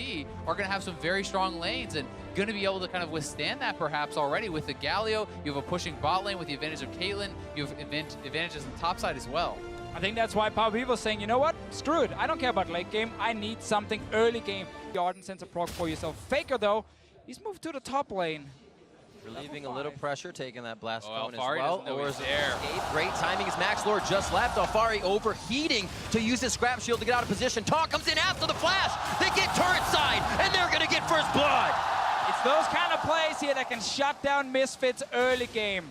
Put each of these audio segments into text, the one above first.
SKT are going to have some very strong lanes and going to be able to kind of withstand that perhaps already with the Galio. You have a pushing bot lane with the advantage of Caitlyn. You have advantages on the top side as well. I think that's why PowerVivo's saying, you know what? Screw it. I don't care about late game. I need something early game. Arden sends a proc for yourself. Faker, though, he's moved to the top lane. Relieving a little pressure, taking that blast cone as Alphari well. or is there? Great timing as MaxLord just left. Alphari overheating to use his scrap shield to get out of position. Taunt comes in after the flash. They get turret side, and they're going to get first blood. It's those kind of plays here that can shut down Misfits early game.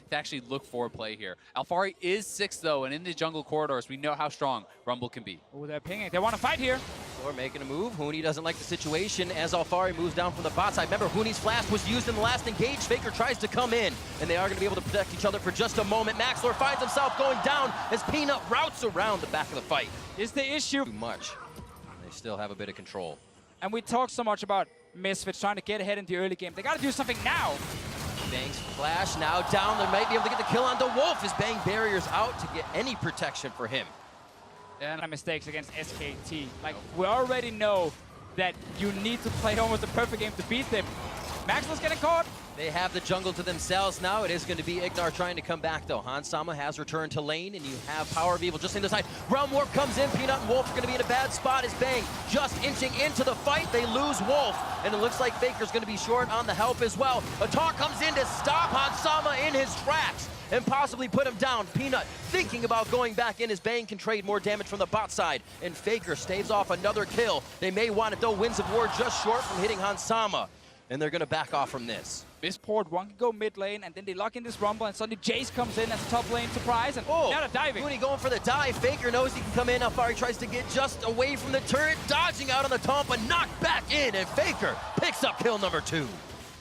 To actually look for play here. Alphari is 6th though, and in the jungle corridors, we know how strong Rumble can be. Oh, they're pinging. They want to fight here. Or making a move. Huni doesn't like the situation as Alphari moves down from the bot side. Remember, Huni's flash was used in the last engage. Faker tries to come in, and they are going to be able to protect each other for just a moment. MaxLord finds himself going down as Peanut routes around the back of the fight. Is the issue. Too much. They still have a bit of control. And we talk so much about Misfits trying to get ahead in the early game. They got to do something now. Bang's flash now down. They might be able to get the kill on the Wolf as Bang barriers out to get any protection for him. And mistakes against SKT. Like, we already know that you need to play almost the perfect game to beat them. Maxwell's getting caught. They have the jungle to themselves now. It is going to be Ignar trying to come back, though. Hans Sama has returned to lane, and you have Power of Evil just in the side. Realm Warp comes in. Peanut and Wolf are going to be in a bad spot as Bang just inching into the fight. They lose Wolf, and it looks like Faker's going to be short on the help as well. A taunt comes in to stop Hans Sama in his tracks and possibly put him down. Peanut thinking about going back in as Bang can trade more damage from the bot side, and Faker staves off another kill. They may want it, though. Winds of War just short from hitting Hans Sama, and they're going to back off from this. Misport, one can go mid lane, and then they lock in this Rumble, and suddenly Jace comes in as a top lane surprise, and now they're diving. Mooney going for the dive. Faker knows he can come in. Alphari tries to get just away from the turret, dodging out on the taunt, but knocked back in, and Faker picks up kill number 2.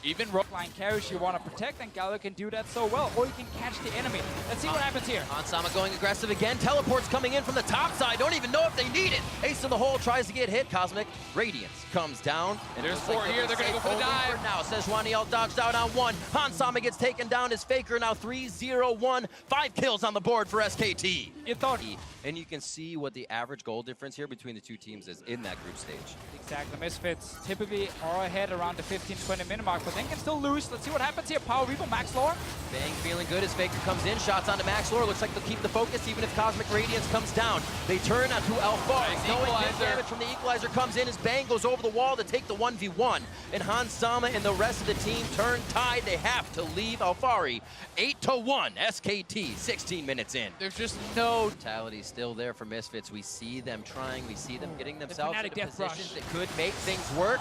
Even line carries you want to protect, and Galio can do that so well, or you can catch the enemy. Let's see what happens here. Hans Sama going aggressive again. Teleports coming in from the top side. Don't even know if they need it. Ace in the hole tries to get hit. Cosmic Radiance comes down. And there's 4 here. They're going to go for the dive. Now, Sejuani dodged out on 1. Hans Sama gets taken down as Faker now 3-0-1. 5 kills on the board for SKT. You thought. And you can see what the average goal difference here between the two teams is in that group stage. Exactly. Misfits typically are ahead around the 15-20 minute mark, but then can still lose. Let's see what happens here. Power Reaper, MaxLord. Bang feeling good as Faker comes in. Shots onto MaxLord. Looks like they'll keep the focus even if Cosmic Radiance comes down. They turn onto Alphari. Knowing that damage from the Equalizer comes in as Bang goes over the wall to take the 1v1. And Hans Sama and the rest of the team turn tide. They have to leave Alphari 8-1. SKT 16 minutes in. There's just no mentality still there for Misfits. We see them trying. We see them getting themselves into positions that could make things work.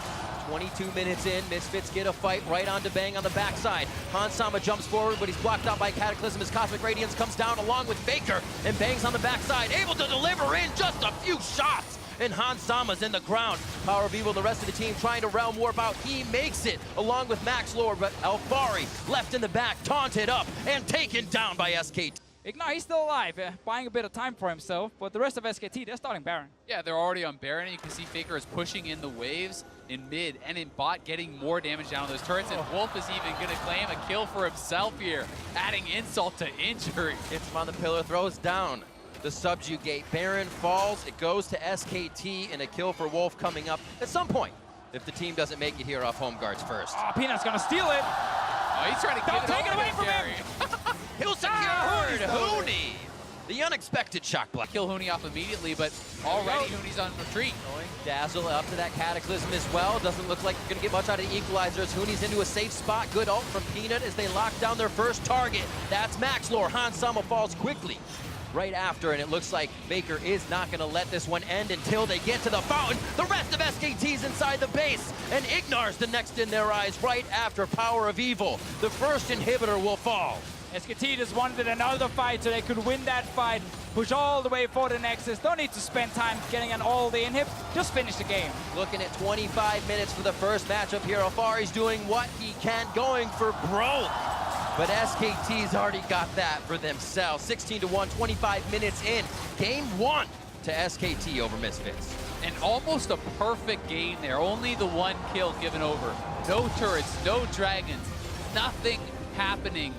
22 minutes in, Misfits get a fight right onto Bang on the backside. Hans Sama jumps forward, but he's blocked out by Cataclysm as Cosmic Radiance comes down along with Faker, and Bang's on the backside, able to deliver in just a few shots. And Hans Sama's in the ground. Power of Evil, the rest of the team trying to Realm Warp out. He makes it along with MaxLord, but Alphari left in the back, taunted up and taken down by SKT. Ignar, he's still alive, buying a bit of time for himself, but the rest of SKT, they're starting Baron. Yeah, they're already on Baron, and you can see Faker is pushing in the waves in mid and in bot, getting more damage down on those turrets, and Wolf is even going to claim a kill for himself here, adding insult to injury. Hits him on the pillar, throws down the subjugate. Baron falls, it goes to SKT, and a kill for Wolf coming up at some point, if the team doesn't make it here off home guards first. Oh, Peanut's going to steal it. Oh, he's trying to Don't take it away from him. He'll secure Huni. The unexpected shock block. Kill Huni off immediately, but already Huni's on retreat. Dazzle up to that Cataclysm as well. Doesn't look like you're going to get much out of the Equalizers. Huni's into a safe spot. Good ult from Peanut as they lock down their first target. That's MaxLord. Hans Sama falls quickly right after, and it looks like Faker is not going to let this one end until they get to the fountain. The rest of SKT's inside the base, and Ignar's the next in their eyes right after Power of Evil. The first inhibitor will fall. SKT just wanted another fight so they could win that fight, push all the way for the Nexus. Don't need to spend time getting an all-day inhib, just finish the game. Looking at 25 minutes for the first matchup here. Alphari's doing what he can, going for broke. But SKT's already got that for themselves. 16-1, 25 minutes in. Game 1 to SKT over Misfits. And almost a perfect game there. Only the 1 kill given over. No turrets, no dragons, nothing happening.